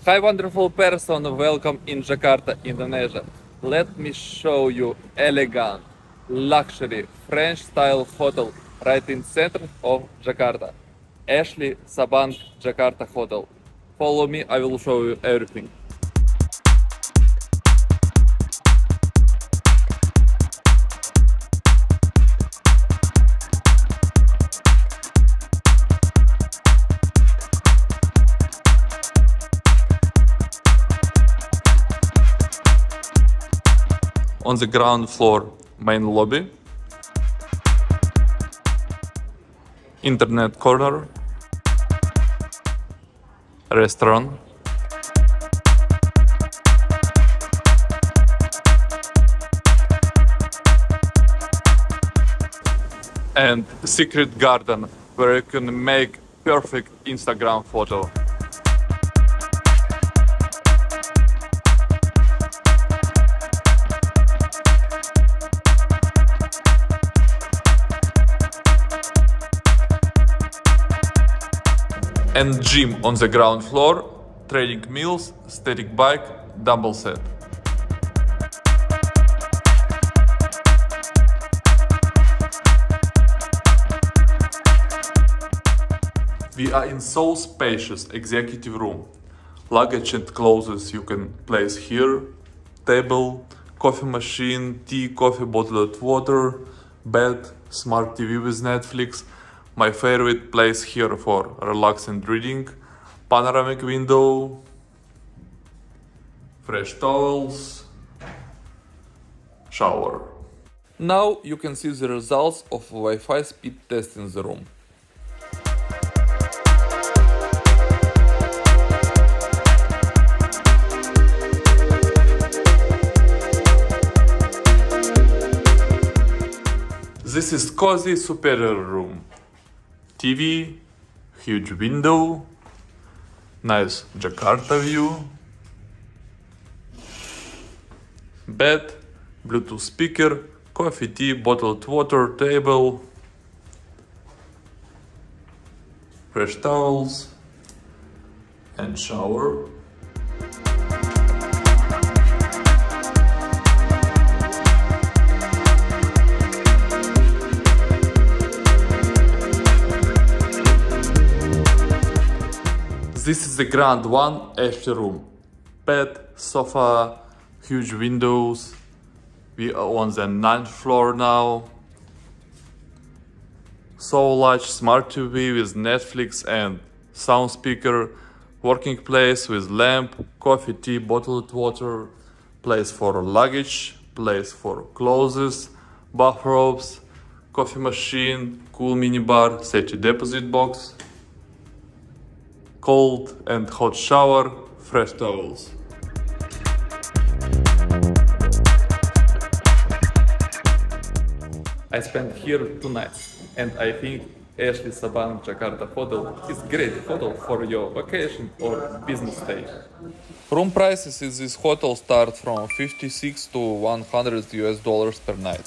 Hi wonderful person, welcome in Jakarta, Indonesia. Let me show you elegant, luxury, French style hotel right in center of Jakarta. Ashley Sabang Jakarta Hotel. Follow me, I will show you everything. On the ground floor, main lobby, internet corner, restaurant, and secret garden where you can make perfect Instagram photo. And gym on the ground floor, training meals, static bike, dumbbell set. We are in so spacious executive room. Luggage and clothes you can place here, table, coffee machine, tea, coffee, bottled water, bed, smart TV with Netflix. My favorite place here for relaxing reading, panoramic window, fresh towels, shower. Now you can see the results of Wi-Fi speed test in the room. This is cozy superior room. TV, huge window, nice Jakarta view, bed, Bluetooth speaker, coffee, tea, bottled water, table, fresh towels, and shower. This is the grand one, Ashley room. Bed, sofa, huge windows. We are on the 9th floor now. So large smart TV with Netflix and sound speaker. Working place with lamp, coffee, tea, bottled water. Place for luggage, place for clothes, bathrobes, coffee machine, cool minibar, safety deposit box. Cold and hot shower, fresh towels. I spent here 2 nights and I think Ashley Sabang Jakarta Hotel is great hotel for your vacation or business stay. Room prices in this hotel start from $56 to $100 per night.